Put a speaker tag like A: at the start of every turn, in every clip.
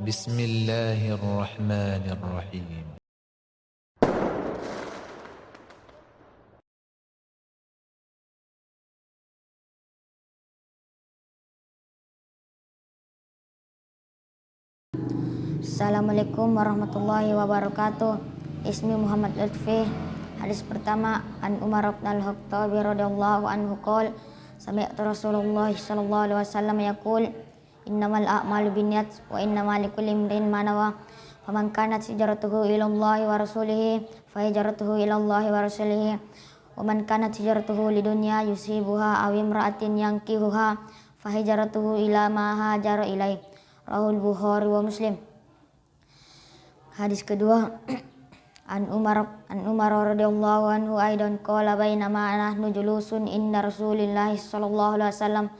A: Bismillahirrahmanirrahim.
B: Assalamualaikum warahmatullahi wabarakatuh. Ismi Muhammad Lutfi. Hadis pertama, an Umar bin Al-Khattabi radhiyallahu anhu qol sami'tu Rasulullah sallallahu alaihi wasallam yaqul innamal a'malu binniyat wa innamal likulli imrin ma nawa faman kanat hijratuhu ila Allah wa rasulihi fa hijratuhu ila Allah wa rasulihi wa man kanat hijratuhu lidunya yusibuha aw imra'atin yankihuha fa hijratuhu ila ma hajara ilaih. Rahul Bukhari wa Muslim. Hadis kedua, an Umar radhiyallahu anhu aidan qala bainama nahnu julusun inna Rasulillah sallallahu alaihi wasallam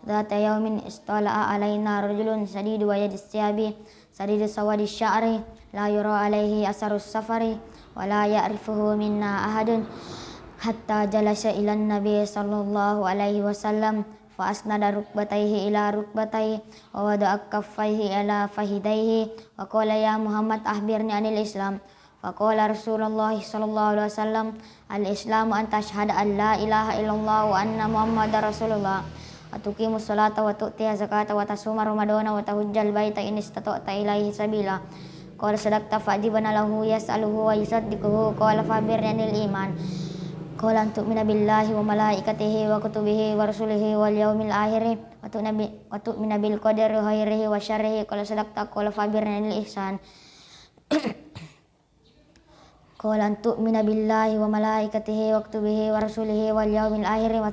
B: dzata yaumin istala'a alaina rajulun sadidu wayadis siyabi sadidu sawadi sya'ri la yura alaihi asarus safari wa la ya'rifuhu minna ahadun hatta jalasa ila nabi sallallahu alaihi wasallam fa asnada rukbatayhi ila rukbatayhi wa wada'a kaffayhi ala fahidayhi wa qala ya Muhammad akhbirni anil Islam. Fa qala Rasulullah sallallahu alaihi wasallam al Islamu an tashhada an la ilaha illallah wa anna Muhammadar Rasulullah wa tuqimus salata wa tu'tiya zakata wa tasuma ramadana wa tahujjal baita in istata'ta ilaihi sabila. Qala sadaqta fa ajibana lahu yas'aluhu wa yusaddiquhu qala fa akhbirni anil iman. Qala an tu'mina billahi wa malaikatihi wa kutubihi wa rusulihi wal yaumil akhir wa tu'mina bil qadari khairihi wa syarrihi. Qala sadaqta qala fa akhbirni anil ihsan. Qala an tu'mina billahi wa malaikatihi wa kutubihi wa rusulihi wal yaumil akhir wa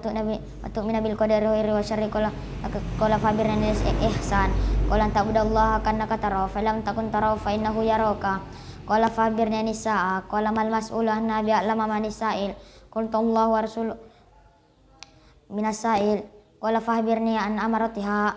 B: tu'mina bil qadari khairihi wa syarrihi. Qala fa akhbirni anil ihsan. Qala an ta'budallaha ka'annaka tarahu fa lam takun tarahu fa innahu yaraka. Qala fa akhbirni anis sa'a. Qala mal mas'ulu anha bi'alama manis sa'il. Qultu Allah wa rasuluhu minas sa'il. Qala fahbirni an amaratiha.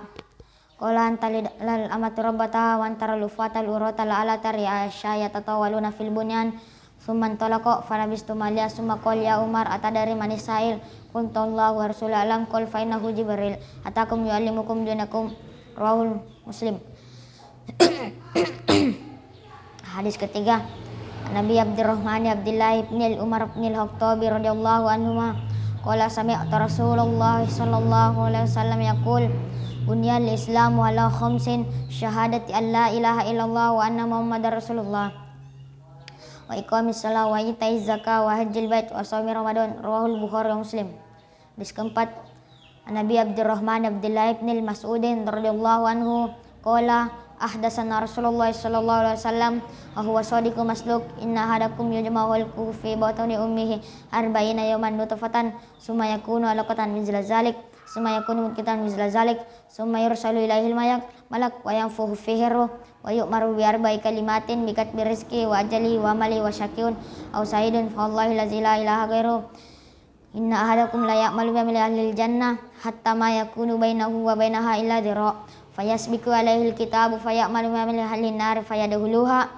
B: Qala antalil amatu rabbata wa antaral ufata al-urata la'alata ri'asya yatatawaluna fil bunyan thumma antalaqa falabistu maliya summa qala ya Umar atadari manis sa'il. Qultu Allah wa rasuluhu alam qala fa innahu Jibril atakum yu'allimukum dinakum. Rahul Muslim. Hadis ketiga, Nabi Abdurrahman Abdullah ibn Umar ibn Al-Khattabi radhiyallahu anhuma qala sami'tu Rasulullah sallallahu alaihi wasallam yaqul bunyal islamu ala khamsin syahadati an la ilaha illallah wa anna Muhammadar Rasulullah wa iqamis shalah wa itaiz zakah wa hajjil bait wa shaumi ramadan. Rawahul Bukhari wa Muslim. Hadis keempat, Nabi Abdurrahman Abdullah ibn Mas'udin radhiyallahu anhu qala ahdasana Rasulullah sallallahu alaihi wasallam wa huwa shadiqul masduq inna hadakum yujma'u al-kuhu fi batni ummihi arba'ina yawman nutfatan summa yakunu alaqatan mithla zalik summa yakunu mudghatan mithla zalik summa yursalu ilaihil malak wa yanfukhu fihi ruh wa yu'maru bi arba'i kalimatin bi katbi rizqi wa ajali wa amali wa syaqiyun aw sa'idun fa wallahi la ilaha ghairuhu inna ahadakum la ya'malu bi amali ahlil jannah hatta ma yakunu bainahu wa bainaha illa dhira' fayasbiqu alaihil kitabu fayamalu min ahlin nar fayadkhuluha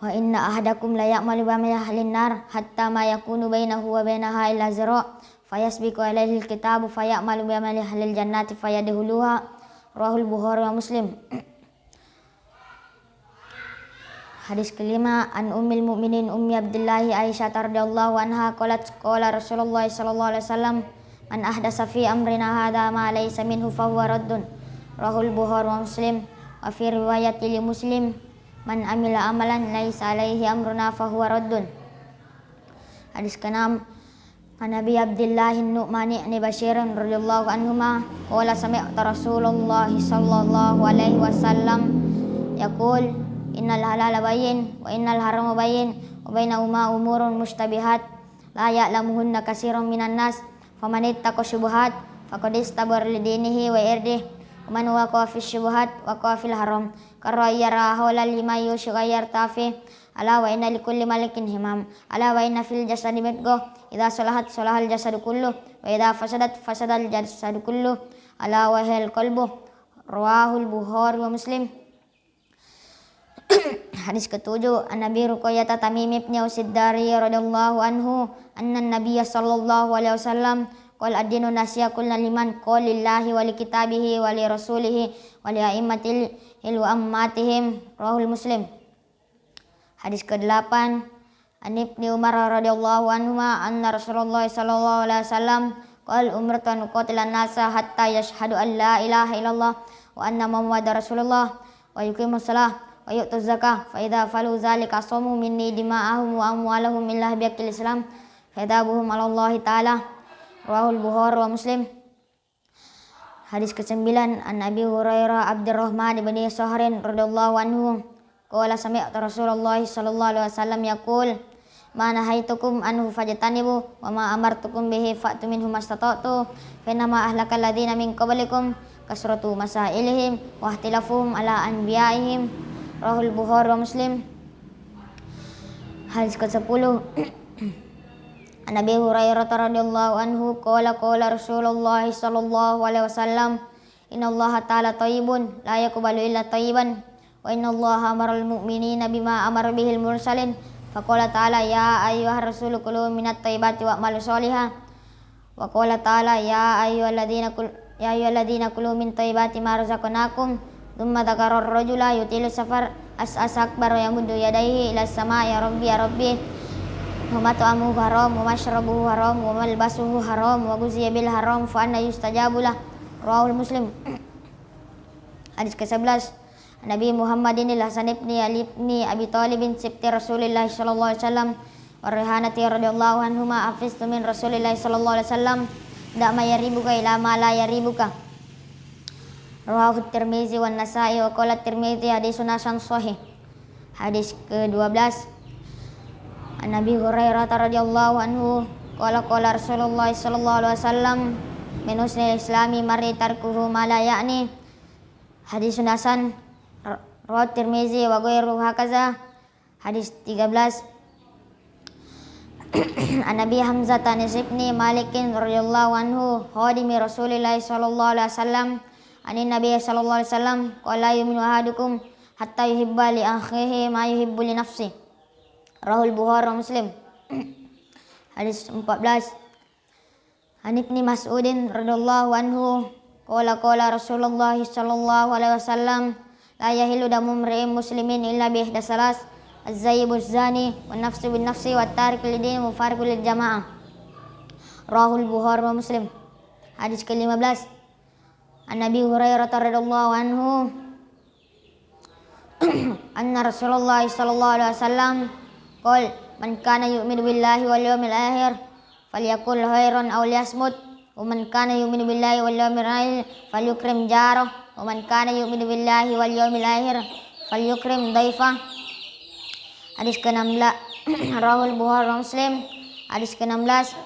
B: wa inna ahadakum la ya'malu bi ahlin nar hatta ma yakunu bainahu wa bainaha illa zira' fayasbiqu alaihil kitabu fayamalu bi ahlil jannati fayadkhuluha. Rahul Bukhari wa Muslim. Hadis kelima, an ummil mukminin ummi Abdullah Aisyah radhiyallahu anha qalat qala Rasulullah sallallahu alaihi wasallam man ahdasa fi amrina hadha ma laysa minhu fa huwa raddun. Rahul Bukhari wa Muslim. Wa fi riwayat li Muslim man amila amalan laysa alaihi amruna fa huwa raddun. Hadis keenam, an Nabi Abdullah Nu'mani ibn Bashir radhiyallahu anhuma qala sami'tu Rasulullah sallallahu alaihi wasallam yaqul innal halala bayyin wa innal harama bayyin wa bainahuma umurun mushtabihat la ya'lamuhunna katsirun minan nas faman ittaqa syubhat faqad istabara li dinihi wa irdihi wa man waqa fi syubhat waqa fil haram karayara hawla lima yushghayar tafi ala wa inna likulli malikin himam ala wa inna fil jasadi mudghah idza salahat salahal jasadu kullu wa idza fasadat fasadal jasadu kullu ala wa hal qalbu. Rawahul Bukhari wa Muslim. Hadis ketujuh, An-Nabi Ruqayyah Tamim ibn Usid Dari radhiyallahu anhu anna Nabiy sallallahu alaihi wasallam qul ad-dinu nasiya qulna liman qul lillahi wa li kitabihi wa li rasulihi wa li a'immatil wa ammatihim. Rahul Muslim. Hadis ke-8, An Ibni Umar radhiyallahu anhuma anna Rasulullah sallallahu alaihi wasallam qala umirtu an uqatila an-nasa hatta yashhadu an la ilaha illallah wa anna Muhammadar Rasulullah wa yuqimus shalah wa yu'tuz zakah fa idza falu dzalika asamu minni dima'ahum wa amwalahum illa bihaqqil Islam fa idabuhum 'ala Allah taala. Rawahul Bukhari wa Muslim. Hadis ke-9, An Abi Hurairah Abdurrahman bin Sahrin radhiyallahu anhu qala sami'tu Rasulullah sallallahu alaihi wasallam yaqul ma nahaitukum anhu fajtanibu wa ma amartukum bihi fa'tu minhu mastata'tu fa inna ma ahlakal ladzina min qablikum kasratu masailihim wa ihtilafuhum ala anbiya'ihim. Rahul Bukhari wa Muslim. Hadis ke-10, An Abi Hurairah radhiyallahu anhu qala Rasulullah sallallahu alaihi wasallam innallaha ta'ala thayyibun la yaqbalu illa thayyiban wa innallaha amaral mu'minina bima amara bihil mursalin faqala ta'ala ya ayyuhar rasulu kulu minat thayyibati wa'malu sholihan wa qala ta'ala ya ayyuhalladzina kulu min thayyibati ma razaqnakum thumma dzakara ar-rajula yutilu safar akbar yamuddu yadayhi ila as-sama ya rabbi wa ta'amuhu haram wa mashrabuhu haram wa malbasuhu haram wa ghuziya bil haram fa anna yustajabu lah. Rawahul Muslim. Hadis ke-11, Nabi Muhammadin al-Hasan ibn Ali ibn Abi Thalib sibti Rasulillah sallallahu alaihi wasallam wa Rihanati radhiyallahu anhuma afistu min Rasulillah sallallahu alaihi wasallam da ma yaribuka ila ma la yaribuka. Rawahu Tirmizi wan Nasa'i wa qala Tirmizi hadisun hasan sahih. Hadis ke-12, An Abi Hurairah radhiyallahu anhu qala Rasulullah sallallahu alaihi wasallam min husnil islami mar'i tarkuhu ma la ya'ni. Hadisun hasan rawahu Tirmizi wa ghairuhu hakaza. Hadis 13, An Abi Hamzah ibn Malik radhiyallahu anhu khadimi Rasulillah sallallahu alaihi wasallam anin Nabi sallallahu alaihi wasallam qala yu'minu ahadukum hatta yuhibba li akhihi ma yuhibbu li nafsihi. Rahul Bukhari wa Muslim. Hadis 14, An Ibni Mas'udin radhiyallahu anhu qala Rasulullah sallallahu alaihi wasallam la yahilu damu imri'in muslimin illa bi ihda salas az-zayyibuz zani wan nafsu bin nafsi wat tariq lidin mufariqul lil jamaah. Rahul Bukhari wa Muslim. Hadis ke-15, An Abi Hurairah radhiyallahu anhu anna Rasulullah sallallahu alaihi wasallam qol man kana yu'minu billahi wal yawmil akhir falyakul khairan aw liyasmut wa man kana yu'minu billahi wal yawmil akhir falyukrim jarah wa man kana yu'minu billahi wal yawmil akhir falyukrim dhaifah. Hadis ke-16, Rahul Bukhari wa Muslim. Hadis ke-16,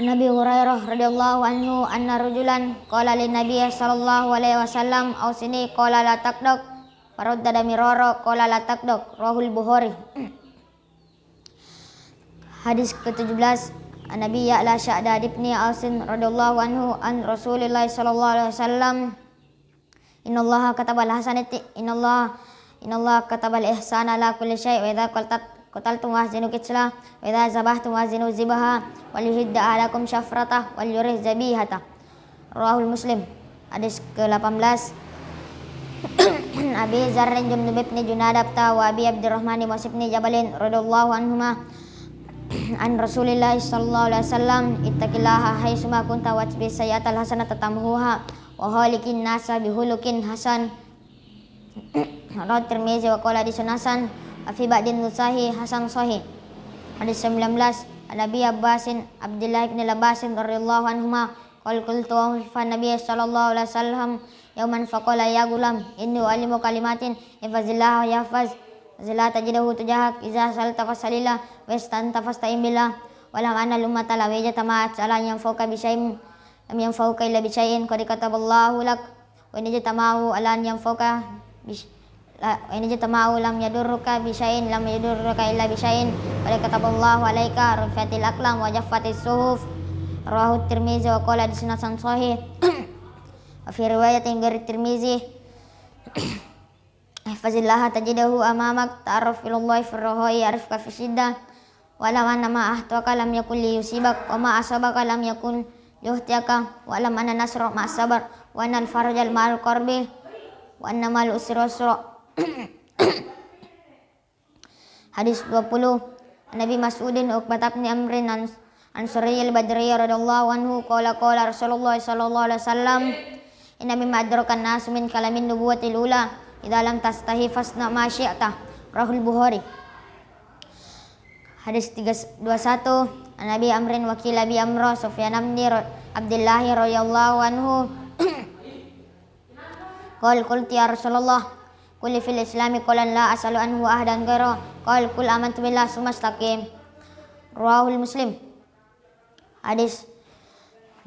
B: An Nabi Hurairah radhiyallahu anhu anna rajulan qala lin nabiy sallallahu alaihi wasallam ausini qala la taqdaq faradda mirara qala la taqdaq. Rahul Bukhari. Hadis ke-17, An Nabi Ya'la Sya'dad ibn Ausin radhiyallahu anhu an Rasulillah sallallahu alaihi wasallam innallaha katabal hasanati innallaha katabal ihsana ala kulli syai' wa idza qataltum wahzinu kitsla wa idza zabahtum wahzinu zibaha wal yuhidda alakum syafratah wal yurih zabihata. Rahul Muslim. Hadis ke-18, Abi Zarrin Jundub ibn Junadab wa Abi Abdurrahman Mu'adz ibn Jabalin radhiyallahu anhuma an Rasulillah sallallahu alaihi wasallam ittaqillaha haitsuma kunta watbi sayyatal hasanata tamhuha wa khaliqin nasa bihulukin hasan. Rawahu Tirmizi wa qala hadisun hasan fi ba'din nusahi hasan sahih. Hadis 19, Nabi Abbasin Abdullah ibn Abbasin radhiyallahu anhuma qultu fa Nabi sallallahu alaihi wasallam yauman faqala ya gulam inni alimu kalimatin ifazillah yahfaz zila tajidahu tujahak iza salta fasalillah wa istanta fasta'in billah walam anna lummata la wajata ma'at ala yang fauka bisya'in lam yang fauka illa bisya'in qad kataballahu lak wa in jatamahu ala yang fauka wa in jatamahu lam yadurruka bisya'in lam yadurruka illa bisya'in qad kataballahu alaika rufiatil aqlam wa jaffatis suhuf. Rawahu Tirmizi wa qala hadisun hasan sahih. Fi riwayatin ghairi Tirmizi ihfazillaha tajidahu amamak ta'arraf ilallahi fi rahai arifka fi syiddah wa'lam anna ma ahtaka lam yakun liyusibak wa ma asabaka lam yakun liyuhtiyaka wa'lam anna nasra ma'as sabar wa anna al-farajal ma'al qarbi wa anna ma'al usri yusra. Hadis 20. Nabi Mas'udin Uqbah bin Amrin Ansariyil Badriyah radhiyallahu anhu qala Rasulullah sallallahu alaihi wasallam inna mimma adrakan nas min kalamin nubuwatil ula idza lam tastahi fasna ma syi'ta. Rahul Bukhari. Hadis 21. Nabi Amrin wakil Abi Amr Sufyan bin Abdullah radhiyallahu anhu qultu ya Rasulullah qul fil islami qulan la as'alu anhu ahadan ghayra qul amantu billahi sumastaqim. Rawahul Muslim. Hadis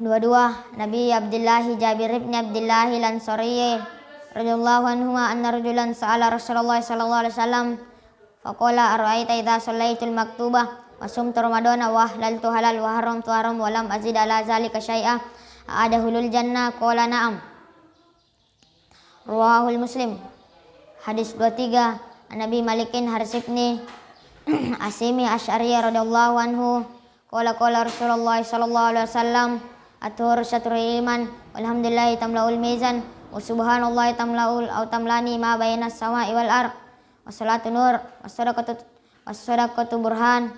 B: 22. Nabi Abdullah Jabir bin Abdullah al-Ansari radhiyallahu anhu anna rajulan sa'ala Rasulullah sallallahu alaihi wasallam faqala ara'aita idza shallaitul maktubah wa sumtu ramadana wa ahlaltu halal wa haramtu haram wa lam azid ala zalika syai'a a'adahulul jannah qala na'am. Rawahul Muslim. Hadis 23. Nabi Malikin Haris ibn Asimi Asy'ari radhiyallahu anhu qala Rasulullah sallallahu alaihi wasallam athur syatrul iman walhamdulillah tamlaul mizan wa subhanallahi tamlaul aw tamlani ma bainas samai wal ard wassalatu nur wassadaqatu burhan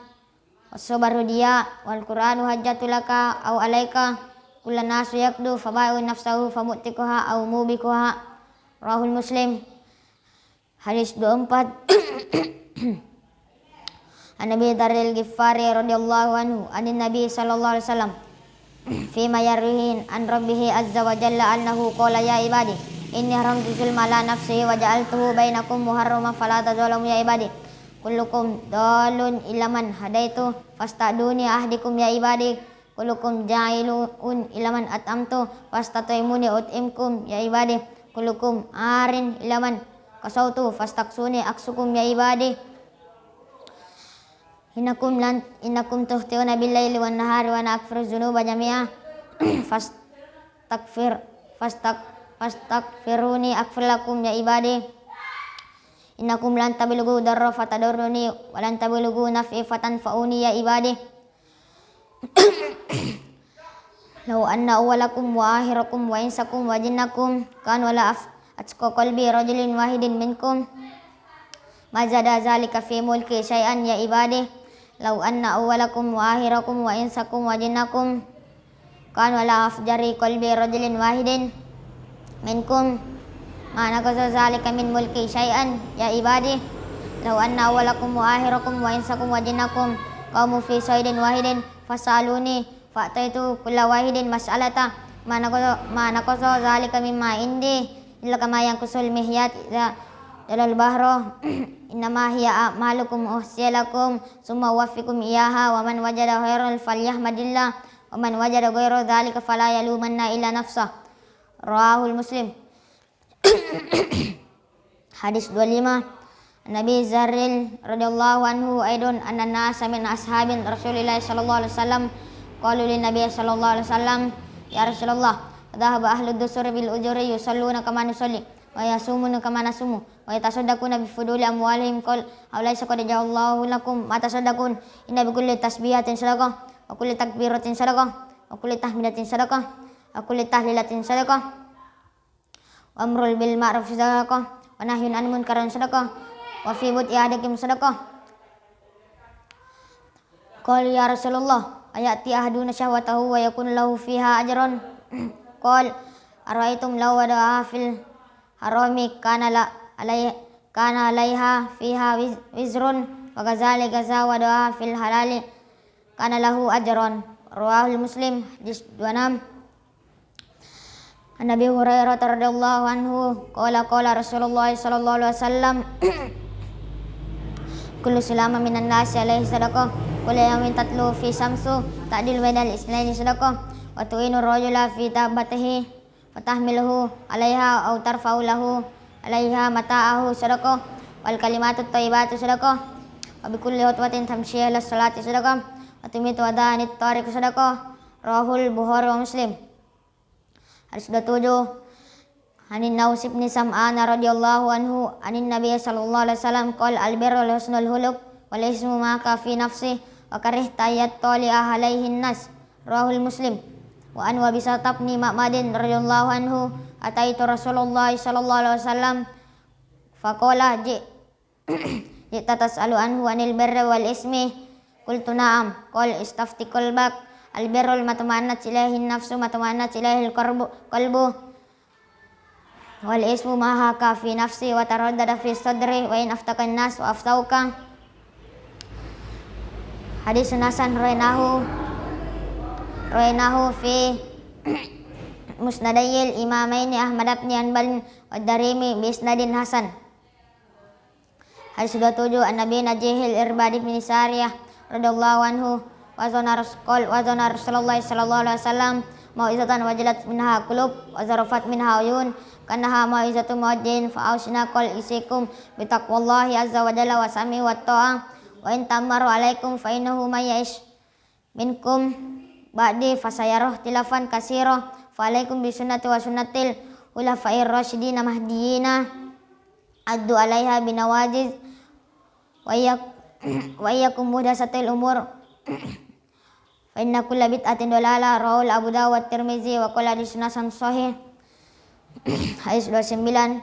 B: wassabaru diya wal qur'anu hajjatul laka aw alaika kullu nasu yaqdu faba'u nafsahu famutikuha aw mubikuha. Rahul Muslim. Hadis 24. An-Nabi Daril Ghifari radhiyallahu anhu anin Nabi sallallahu alaihi wasallam fima yarwihin an rabbihi azza wa jalla annahu qala ya ibadi inni haramtu zulma ala nafsi wa ja'altuhu bainakum muharraman fala tadzalamu ya ibadi kullukum dalun illa man hadaitu fastaduni ahdikum ya ibadi kullukum ja'ilun illa man at'amtu fastat'imuni ut'imkum ya ibadi kullukum arin illa man kasautu fastaksuni aksukum ya ibadi innakum tuhtiuna bil laili wan nahari wa ana aghfiru dzunuba jami'a fastakfiruni aghfir lakum ya ibadi innakum lan tablughu darra fatadurruni wa lan tablughu naf'i fatanfa'uni ya ibadi law anna awwalakum wa akhirakum wa insakum wa jinnakum kanu ala atqa qalbi rajulin wahidin minkum ma zada zalika fi mulki syai'an ya ibadi law anna awwalakum wa akhirakum wa insakum wa jinnakum kanu ala afjari qalbi rajulin wahidin minkum ma naqasa zalika min mulki syai'an ya ibadi law anna awwalakum wa akhirakum wa insakum wa jinnakum qamu fi saidin wahidin fasaluni fa'taitu kulla wahidin mas'alata ma naqasa zalika mimma indi illa kama yanqusul mihyat dalal bahro innama hiya a'malukum uhsiyalakum summa wafikum iyaha wa man wajada khairal falyahmadillah wa man wajada ghaira dzalika fala yalumanna illa nafsah. Rawahul Muslim. Hadis 25. Nabi Zarril radhiyallahu anhu aidon anna nasa min ashabin Rasulillah sallallahu alaihi wasallam qalu lin nabiy sallallahu alaihi wasallam ya Rasulullah dhahaba ahlud dusur bil ujuri yusalluna kama nusalli wa yasumuna kama nasumu wa yatasaddaquna bi fuduli amwalihim qul alaysa qad ja'allahu lakum ma tasaddaqun inna bi kulli tasbihatin sadaqah wa kulli takbiratin sadaqah wa kulli tahmidatin sadaqah wa kulli tahlilatin sadaqah wa amrul bil ma'ruf sadaqah wa nahyun 'anil munkarin sadaqah wa fi bud'i ahadikum sadaqah. Qala ya Rasulullah ayati ahaduna syahwatahu wa yakun lahu fiha ajrun qala ara'aytum law wada'a fil harami kana alaiha fiha wizrun wa kadzalika zawadaha fil halali kana lahu ajrun. Rawahul Muslim. Hadis 26. An Nabi Hurairah radhiyallahu anhu qala Rasulullah sallallahu alaihi wasallam kullu sulama minan nasi alaihi sadaqah kullu yawmin tatlu fi samsu ta'dil bainal islaini sadaqah wa tu'inu rajula fi tabatihi fatahmiluhu alaiha aw tarfa'u lahu alaiha mata'ahu sadaqah wal kalimatu thayyibatu sadaqah wa bi kulli khutwatin tamshi ila salati sadaqah wa tumitu wadanit tariq sadaqah. Rahul Bukhari wa Muslim. Hadis 27. Anin Naus ibn Sam'an radhiyallahu anhu anin Nabi sallallahu alaihi wasallam qala al birru husnul khuluq wal ismu ma ka fi nafsi wa karihta yattali'a alaihin nas. Rawahul Muslim. Wa an Wabisah bin Ma'madin radhiyallahu anhu ataitu Rasulullah sallallahu alaihi wasallam faqala ji'ta tas'alu anhu anil birri wal ismi qultu na'am qala istafti qalbak al birrul matma'annat ilaihin nafsu matma'annat ilaihil qalbu wal ismu ma haka fi nafsi wa taraddada fi sadri wa in aftakan nas wa aftauka. Hadis Hasan Rainahu fi Musnadayil Imamaini Ahmad bin Hanbal wa Darimi bi isnadin hasan. Hadis 27 An-Nabi Najihil Irbad bin Sariyah radhiyallahu anhu wa zana Rasulullah sallallahu alaihi wasallam mau'izatan wajilat minha qulub wa zarafat minha uyun kanaha mau'izatu muadzin fa ausina qul isikum bi taqwallahi azza wa jalla wa sami wa ta'ah wa in tamaru alaikum fa innahu may ya'ish minkum ba'di fasayarah tilafan katsira fa alaikum bi sunnati wa sunnatil khulafa'ir rasyidin mahdiyina addu 'alaiha binawajiz wa iyyakum muhdatsatil umur fa inna kulla bid'atin dalalah. Rawahul Abu Dawud Tirmizi wa qala hadis hasan sahih. Hadis 29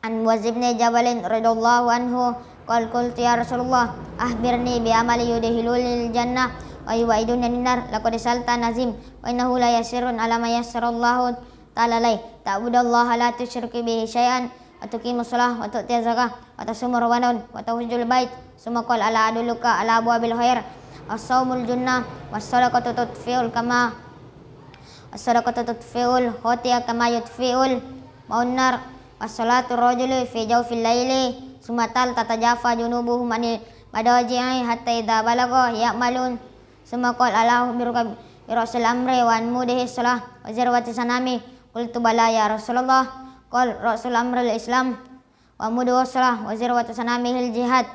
B: an Muadz bin Jabal radhiyallahu anhu qultu ya Rasulullah akhbirni bi amali yudkhilul jannah wa yu'iduna minar laqad salta nazim wa innahu la yasirun ala ma yassarallahu ta'ala lai ta'budallaha la tusyriku bihi syai'an wa tuqimus shalah wa tu'tiz zakah wa tasumur ramadan wa tahujjul bait summa qala ala adulluka ala abwabil khair as-saumul junnah was-sadaqatu tudfi'ul khotiya kama yudfi'ul maunar was-salatu rajuli fi jawfil laili sumatal tatajafa junubuhum anil madaji'i hatta idza balagha ya'malun summa qala ala ukhbiruka bi rasul amri wa an mudihi salah wa zirwati sanami qultu bala ya Rasulullah qala rasul amrul islam wa mudihi salah wa zirwati sanamihil jihad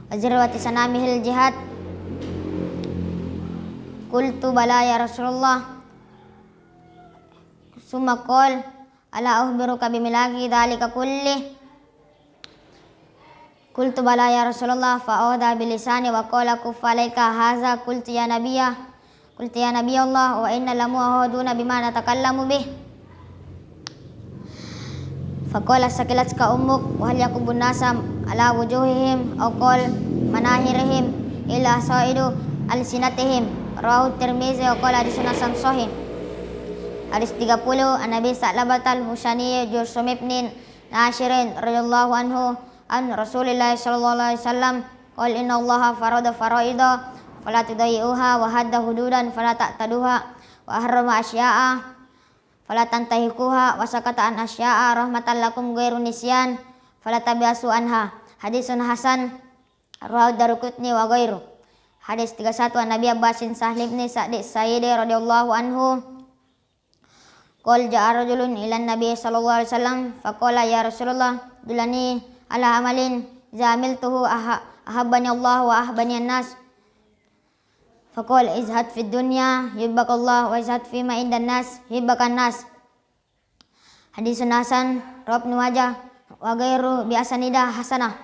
B: wa zirwati sanamihil jihad qultu bala ya Rasulullah summa qala ala ukhbiruka bimilaki dhalika kulli qultu bala ya Rasulullah fa awda bilisani wa qala kuffa alayka hadza qultu ya nabiyallah wa inna lamu ahaduna bima natakallamu bih fa qala sakilatka ummuk wa hal yakubun nasa ala wujuhihim aw qala manahirihim ila saidu alsinatihim. Rawahu Tirmizi wa qala hadis hasan sahih. Hadis 30 An-Nabi Sa'labatal Husaini Jursum ibn Nashirin radhiyallahu anhu an Rasulillah sallallahu alaihi wasallam qala inna Allaha farada faraida fala tudayyi'uha wa hadda hududan fala ta'taduha wa harrama asya'a fala tantahikuha wa sakata an asya'a rahmatan lakum ghairu nisyan fala tabiasu anha. Hadisun hasan rawahu Daruqutni wa ghairu. Hadis 31 An-Nabi Abbasin Sahl bin Sa'di Sa'idi radhiyallahu anhu qala ja'a rajulun ila Nabi sallallahu alaihi wasallam faqala ya Rasulullah dulani ala amalin zamiltuhu ahabbani Allah wa ahabbani an-nas faqala izhad fid dunya yuhibbukallah wa izhad fi ma indan nas yuhibbukan nas. Hadisun hasan rawahu Ibnu Majah wa ghairu bi asanidah hasanah.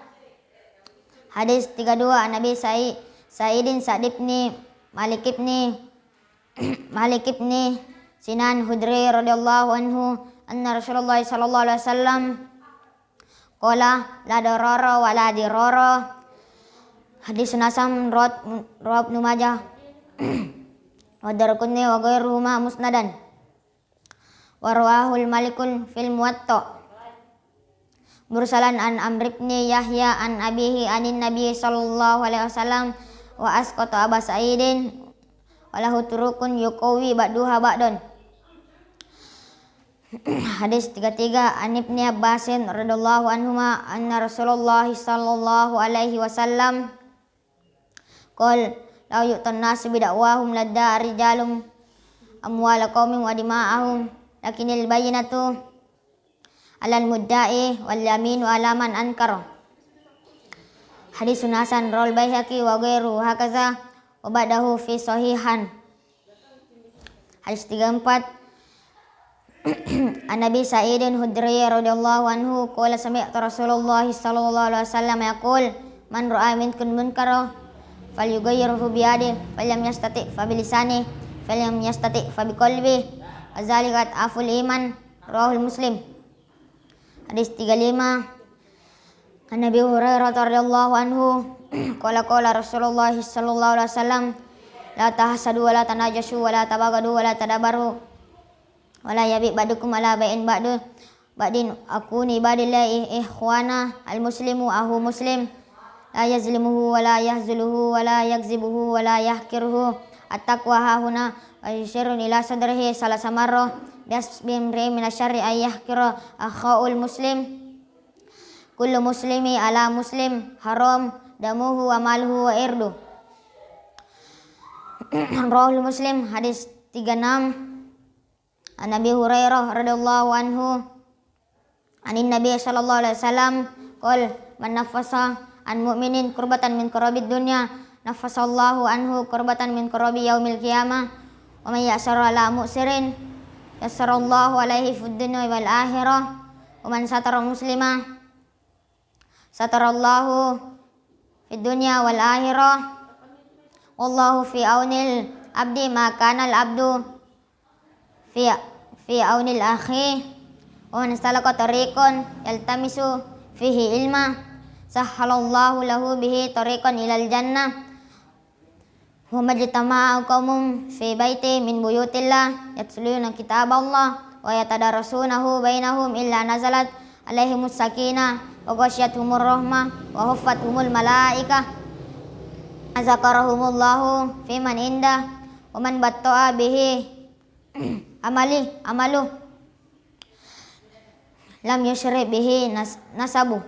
B: Hadis 32 Nabi Sa'idin Sa'd bin Malik ibn Sinan Hudri radhiyallahu anhu anna Rasulullah sallallahu alaihi wasallam qala la darara wa la dirara. Hadis hasan rawahu Ibnu Majah wa Daruqutni wa ghairuhuma musnadan wa rawahul Malikul fil Muwatta mursalan an Amr bin Yahya an abihi anin Nabi sallallahu alaihi wasallam wa asqata Aba Sa'idin walahu turukun yuqawi ba'duha ba'dun. Hadis 33 An Ibnu Abbasin radhiyallahu anhuma anna Rasulullah sallallahu alaihi wasallam qala la yu'tan nas bid'awahum ladda rijalum amwal qaumim wa dima'ahum lakinil bayyinatu alal mudda'i wal yaminu ala man ankara. Hadisun hasan rawal Baihaqi wa ghairu hakaza wa ba'dahu fi sahihan. Hadis 34 An Nabi Sa'idin Hudri radhiyallahu anhu qala sami'tu Rasulullah sallallahu alaihi wasallam yaqul man ra'a minkum munkaran falyughayyirhu bi yadihi falam yastati' fa bi lisanihi falam yastati' fa bi qalbihi azalikat aful iman rawahul Muslim. Hadis 35. An Nabi Hurairah radhiyallahu anhu qala Rasulullah sallallahu alaihi wasallam la tahasadu wa la tanajashu wa la tabagadu wa la tadabaru wala yabi ba'dukum ala bai'in ba'din akuni badillahi ikhwana al-muslimu ahu muslim la yazlimuhu wala yahzuluhu wala yakzibuhu wala yahkiruhu at-taqwa hahuna wa yushirun ila sadrihi salasa marrah biasbimri minasyarri ayyahkira akhaul muslim kullu muslimi ala muslim haram damuhu wa maluhu wa irdu. Rawahul Muslim. Hadis 36. An Nabi Hurairah radhiyallahu anhu anin Nabi sallallahu alaihi wasallam qol man nafasa an mu'minin kurbatan min kurabid dunya nafasallahu anhu kurbatan min kurabi yaumil qiyamah wa man ya'sara ala mu'sirin yassarallahu alaihi fid dunya wal akhirah wa man satara muslimah satarallahu fid dunya wal akhirah wallahu fi aunil abdi ma kana al abdu fi aunil akhi wa man salaka tariqan yaltamisu fihi ilma sahhalallahu lahu bihi tariqan ilal jannah wa majtama'a qaumun fi baiti min buyutillah yatluna kitaballah wa yatadarasunahu bainahum illa nazalat alaihimus sakinah wa ghasyiyatuhumur rahmah wa huffathumul malaikah azakarahumullahu fi man indah wa man batta'a bihi amalu lam yushri bihi nasabu.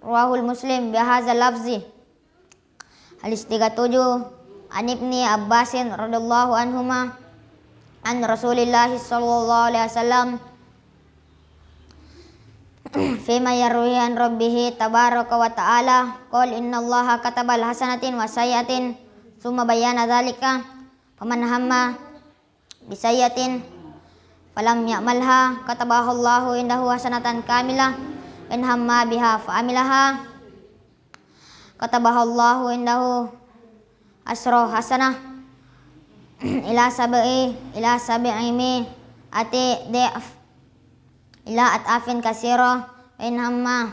B: Rawahul Muslim bihadzal lafzi. Hadis 37. An Ibni Abbasin radhiyallahu anhuma an Rasulillah sallallahu alaihi wasallam fima yarwi an rabbih tabaraka wa ta'ala qala innallaha katabal hasanatin wa sayyi'atin tsumma bayyana dzalika faman hamma bisayyatin falam ya'malha katabahallahu indahu hasanatan kamilah in hamma biha fa'amilaha katabahallahu indahu asra hasanah ila sab'i mi ati da'af ila at'afin kasira in hamma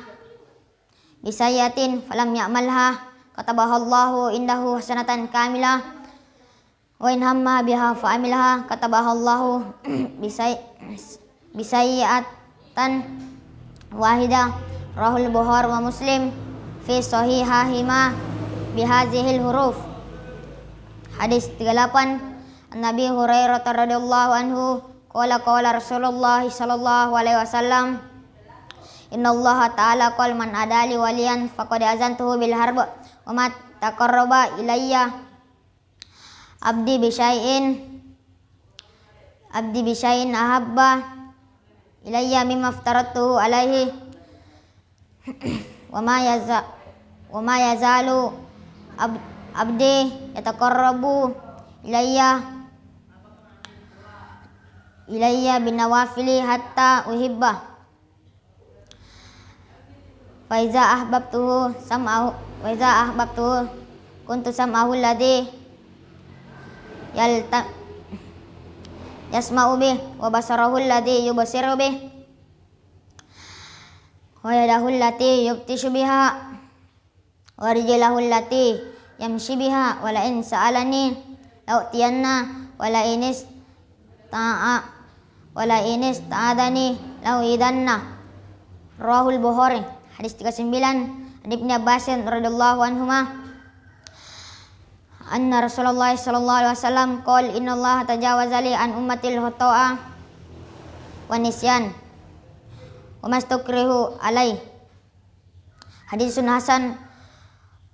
B: bisayyatin falam ya'malha katabahallahu indahu hasanatan kamilah wa in hamma biha fa'amilaha katabahallahu bisayyi'atan wahidah. Rahul Bukhari wa Muslim fi sahihahima bihazihil huruf. Hadis 38. An Nabi Hurairah radhiyallahu anhu qala Rasulullah sallallahu alaihi wasallam innallaha ta'ala qala man adali waliyan faqad azantuhu bil harb wa ma taqarraba ilayya abdi bisyai'in ahabba ilayya mimma aftaratuhu alaihi wa ma yazalu abdi yataqarrabu ilayya binawafili hatta uhibba wa iza ahbabtuhu kuntu sam'ahu alladhi yasma'u bih wa basarahu alladhi yubsiru bih wa yadahu allati yubtishu biha wa rijlahu allati yamshi biha wa la in sa'alani la'utiyanna wa la in ista'adani la'uidanna. Rawahul Bukhari. Hadis 39. An Ibni Abbasin radhiyallahu anhuma anna Rasulullah sallallahu alaihi wasallam qala innallaha tajawaza li an ummatil khata'a wa nisyan wa mastukrihu alai. Hadisun hasan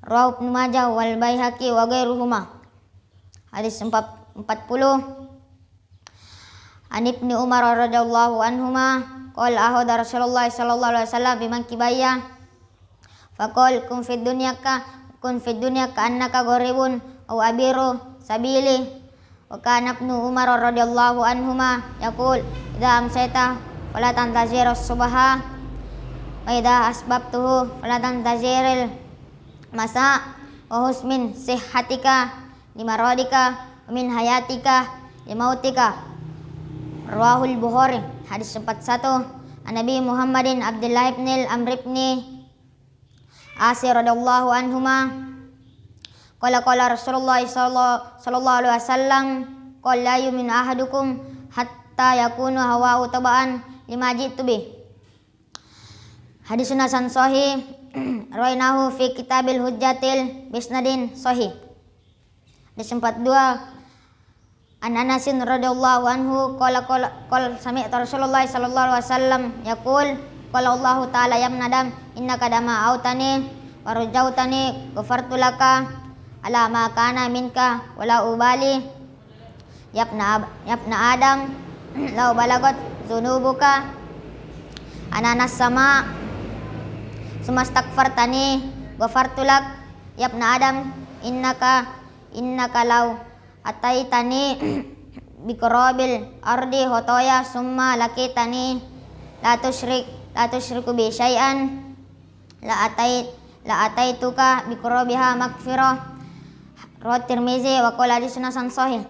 B: rawahu Ibnu Majah wal Baihaqi wa ghairuhuma. Hadis 40. An Ibni Umar radhiyallahu anhuma qala ahada Rasulullah sallallahu alaihi wasallam biman kibaya faqala kun fid dunya ka annaka gharibun aw abiru sabili wa kana ibnu Umar radhiyallahu anhuma yaqul idza amsayta fala tantazir as-subha wa idza asbabtuhu fala tantaziril masa wa husmin sihhatika limaradika wa min hayatika limautika. Rawahul Bukhari. Hadis 41 an Nabi Muhammadin Abdullah ibn Amr ibn Asir radhiyallahu anhuma qala Rasulullah sallallahu alaihi wasallam qala la yu'minu ahadukum hatta yakunu hawa'u taba'an lima jitu bih. Hadis hasan sahih rawainahu fi kitabil hujjatil bisnadin sahih. Hadis 42 an Anasin radhiyallahu anhu qala sami'tu Rasulullah sallallahu alaihi wasallam yaqul qala Allah ta'ala ya ibn adam innaka dama autani wa rajautani ghafartu laka ala ma kana minka wala ubali ya ibn adam law balagat dzunubuka ananas sama sumastaghfartani ghafartu lak ya ibn adam innaka law ataitani biqarabil ardi hotoya summa lakitani la tusyriku bi syai'an la ataituka biqarabiha maghfirah. Rawat Tirmizi wa qala haditsun hasan sahih.